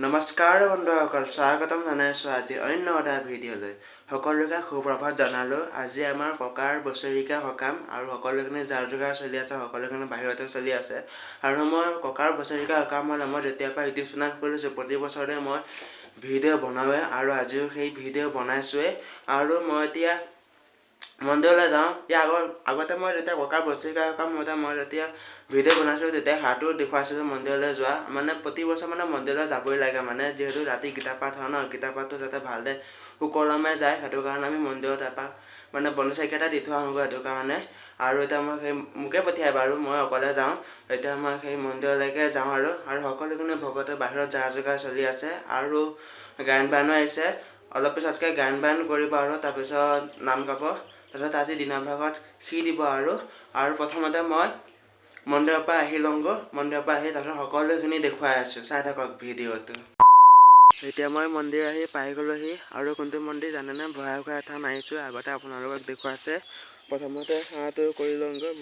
নমস্কাৰ বন্ধুসকল, স্বাগতম জনাইছোঁ আজি অন্য এটা ভিডিঅ'লৈ। সকলোকে সুপ্ৰভাত জনালোঁ। আজি আমাৰ ককাৰ বছৰেকীয়া সকাম আৰু সকলোখিনি যাৰ যোগাৰ চলি আছে, সকলোখিনি বাহিৰতে চলি আছে। আৰু মই ককাৰ বছৰেকীয়া সকামত মই যেতিয়াৰ পৰা ইউটিউব চেনেল খুলিছোঁ, প্ৰতি বছৰে মই ভিডিঅ' বনাওঁৱে আৰু আজিও সেই ভিডিঅ' বনাইছোঁৱে। আৰু মই এতিয়া মন্দিৰলৈ যাওঁ। আগতে মই যেতিয়া ককাৰ বছৰেকীয়া সকাম হওঁতে মই যেতিয়া ভিডিঅ' বনাইছিলোঁ, তেতিয়া হাতো দেখুৱাইছিলোঁ মন্দিৰলৈ যোৱা। মানে প্ৰতি বছৰ মন্দিৰলৈ যাবই লাগে, যিহেতু ৰাতি গীতা পাঠ হয় ন, গীতা পাঠটো যাতে ভালদৰে সুকলমে যায়, সেইটো কাৰণে আমি মন্দিৰত এপাক বনচাকি এটা দি থৈ আহোঁগৈ, সেইটো কাৰণে। আৰু এতিয়া মই সেই মোকে পঠিয়াই বাৰু, মই অকলে যাওঁ। এতিয়া মই সেই মন্দিৰলৈকে যাওঁ আৰু সকলোখিনি ভকতে বাহিৰত যা যোগাৰ চলি আছে আৰু গায়ন বায়নো আহিছে। অলপ পিছতকৈ গায়ন বায়ন কৰিব আৰু তাৰপিছত নাম গাব। তাৰপিছত আজি দিনৰ ভাগত দিব আৰু প্ৰথমতে মই মন্দিৰৰ পৰা আহি লওঁগৈ। মন্দিৰৰ পৰা আহি তাৰপিছত সকলোখিনি দেখুৱাই আছোঁ, চাই থাকক ভিডিঅ'টো। এতিয়া মই মন্দিৰ আহি পাই গ'লোহি। আৰু কোনটো মন্দিৰ জানেনে? ভয়াঘৰ থান আহিছোঁ। আগতে আপোনালোকক দেখুৱাইছে। প্ৰথমতে সেৱাটো কৰি লওঁগৈ,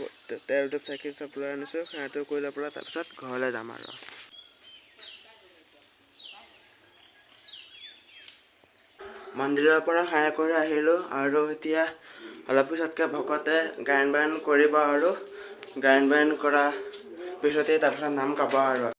তেল ধূপ চাকি চব লৈ আনিছোঁ। সেৱাটো কৰি লৈ পেলাই তাৰপিছত ঘৰলৈ যাম আৰু। মন্দিৰৰ পৰা সেৱা কৰি আহিলোঁ আৰু এতিয়া অলপ পিছতকৈ ভকতে গায়ন বায়ন কৰিব আৰু গায়ন বায়ন কৰা পিছতে তাৰপিছত নাম গাব আৰু।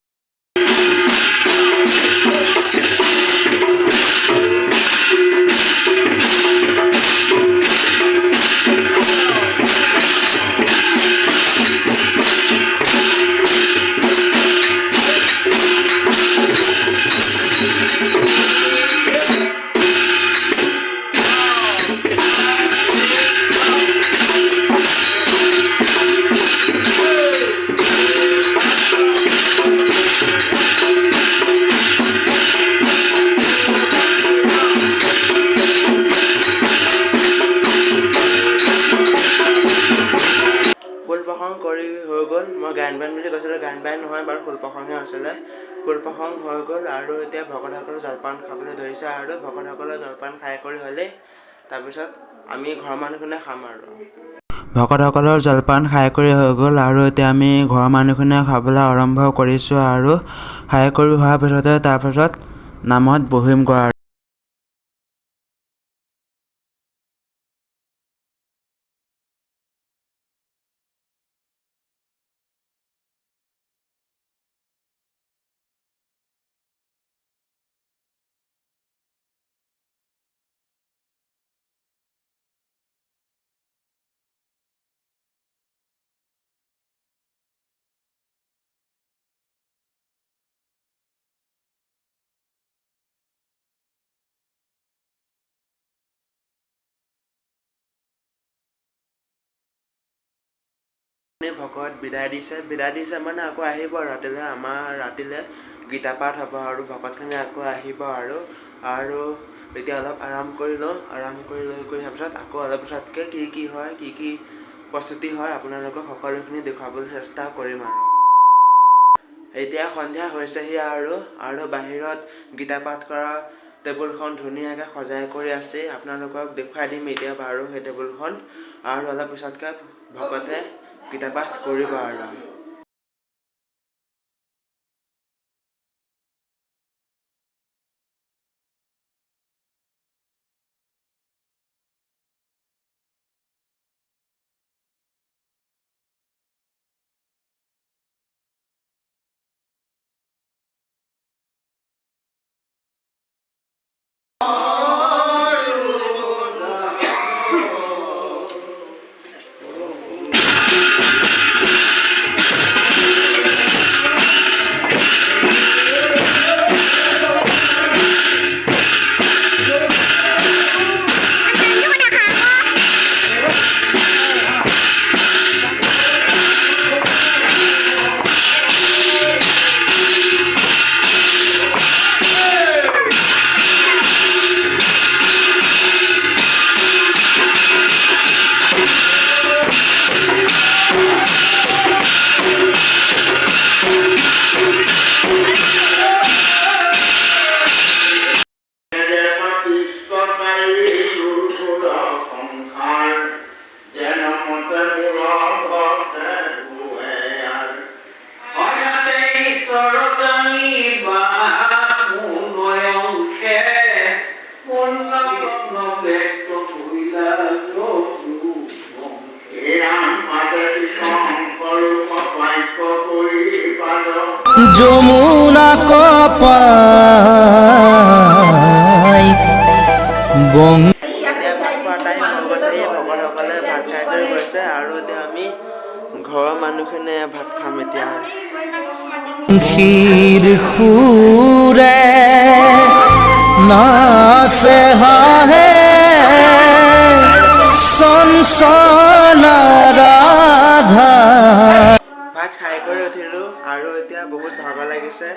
ফুল প্ৰসংগ কৰি হৈ গ'ল। মই গায়ন বায়ন বুলি কৈছিলোঁ, গায়ন বায়ন নহয় বাৰু, ফুল প্ৰসংগহে আছিলে। ফুল প্ৰসংগ হৈ গ'ল আৰু এতিয়া ভকতসকলে জলপান খাবলৈ ধৰিছে আৰু ভকতসকলে জলপান খাই কৰি হ'লেই তাৰপিছত আমি ঘৰৰ মানুহখিনিয়ে খাম আৰু। ভকতসকলৰ জলপান খাই কৰি হৈ গ'ল আৰু এতিয়া আমি ঘৰৰ মানুহখিনিয়ে খাবলৈ আৰম্ভ কৰিছোঁ আৰু খাই কৰি হোৱাৰ পিছতে তাৰপিছত নামত বহিমগৈ আৰু। ভকত বিদায় দিছে আকৌ আহিব ৰাতিলৈ। আমাৰ ৰাতিলৈ গীতা পাঠ হ'ব আৰু ভকতখিনি আকৌ আহিব আৰু এতিয়া অলপ আৰাম কৰি লওঁ। আৰাম কৰি লৈ তাৰপিছত আকৌ অলপ পিছতকৈ কি হয়, কি প্ৰস্তুতি হয় আপোনালোকক সকলোখিনি দেখুৱাবলৈ চেষ্টা কৰিম আৰু। এতিয়া সন্ধিয়া হৈছেহি আৰু বাহিৰত গীতা পাঠ কৰা টেবুলখন ধুনীয়াকৈ সজাই কৰি আছে। আপোনালোকক দেখুৱাই দিম এতিয়া বাৰু সেই টেবুলখন। আৰু অলপ পিছতকৈ ভকতে গীতা পাঠ কৰিব আৰু। যমুনা কপাই বং এতিয়া ভাত খোৱা টাইম হৈ গৈছে ভকতসকলে ভাত খাই কৰি গৈছে আৰু এতিয়া আমি ঘৰৰ মানুহখিনিয়ে ভাত খাম এতিয়া ক্ষীৰ সুৰে নাচে হাহে চঞ্চলা ৰাধা ভাত খাই কৰি উঠিলোঁ আৰু এতিয়া বহুত ভাগৰ লাগিছে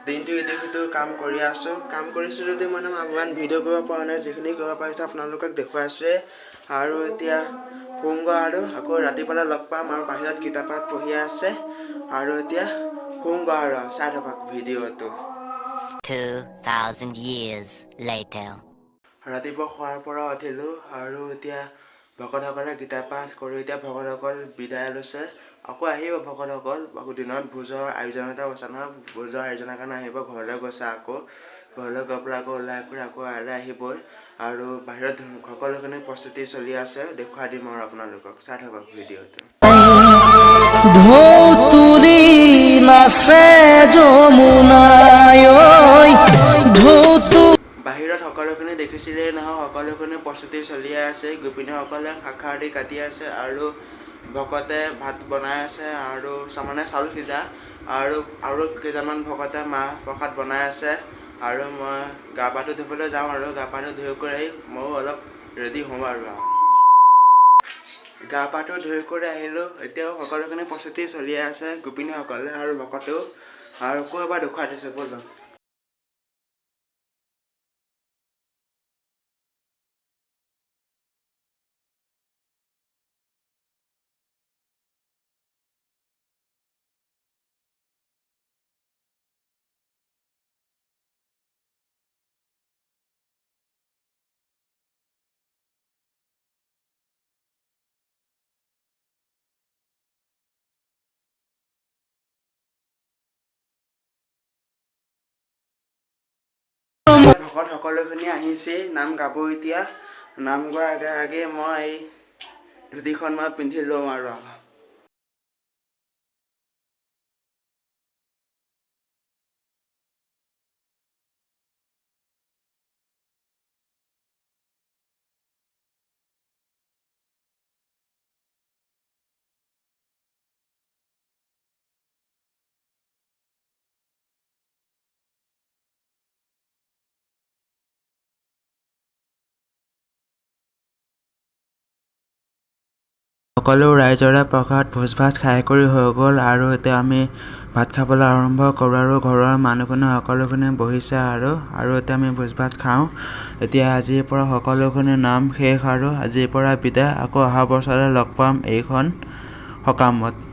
দিনটো ইটো সিটো কাম কৰি আছোঁ কাম কৰিছোঁ যদি মানে মই ইমান ভিডিঅ' কৰিব পৰা নাই যিখিনি কৰিব পাৰিছোঁ আপোনালোকক দেখুৱাইছোৱে আৰু এতিয়া শুমগৈ আৰু আকৌ ৰাতিপুৱালৈ লগ পাম আৰু বাহিৰত গীতা পাঠ পঢ়ি আছে আৰু এতিয়া শুমগৈ আৰু চাই থাকক ভিডিঅ'টো 2,000 years later. ৰাতিপুৱা খোৱাৰ পৰা উঠিলোঁ আৰু এতিয়া ভকতসকলে গীতা পাঠ কৰি এতিয়া ভকতসকল বিদায় লৈছে আকৌ আহিব ভকতসকল আকৌ দিনত ভোজৰ আয়োজন এটা হৈছে নহয় ভোজৰ আয়োজনৰ কাৰণে আহিব ঘৰলৈ গৈছে আকৌ ঘৰলৈ গৈ পেলাই আকৌ ওলাই কৰি আকৌ ইয়ালৈ আহিবই আৰু বাহিৰত সকলোখিনি প্ৰস্তুতি চলি আছে দেখুৱাই দিম আৰু আপোনালোকক চাই থাকক ভিডিঅ'টো ধৌতুৰি নাচে যমুনায় ধৌতু বাহিৰত সকলোখিনি দেখিছিলেই নহয় সকলোখিনি প্ৰস্তুতি চলিয়ে আছে গোপিনীসকলে শাখা দি কাটি আছে আৰু ভকতে ভাত বনাই আছে আৰু মানে চাউল সিজা আৰু কেইজনমান ভকতে মাহ প্ৰসাদ বনাই আছে আৰু মই গা পাটো ধুবলৈ যাওঁ আৰু গা পাটো ধুই কৰি ময়ো অলপ ৰেডি হওঁ আৰু গা পাটো ধুই কৰি আহিলোঁ এতিয়াও সকলোখিনি প্ৰস্তুতি চলিয়ে আছে গোপিনীসকলে আৰু ভকতেও আৰু আকৌ এবাৰ দেখুৱাই দিছে ব'লক ভকত সকলোখিনি আহিছে নাম গাব এতিয়া নাম গোৱাৰ আগে আগে মই এই ধুতিখন মই পিন্ধি লওঁ আৰু সকলো ৰাইজৰে প্ৰসাদ ভোজ ভাত খাই কৰি হৈ গ'ল আৰু এতিয়া আমি ভাত খাবলৈ আৰম্ভ কৰোঁ আৰু ঘৰৰ মানুহখিনি সকলোখিনি বহিছে আৰু এতিয়া আমি ভোজ ভাত খাওঁ এতিয়া আজিৰ পৰা সকলোখিনি নাম শেষ আৰু আজিৰ পৰা বিদায় আকৌ অহা বছৰলৈ লগ পাম এইখন সকামত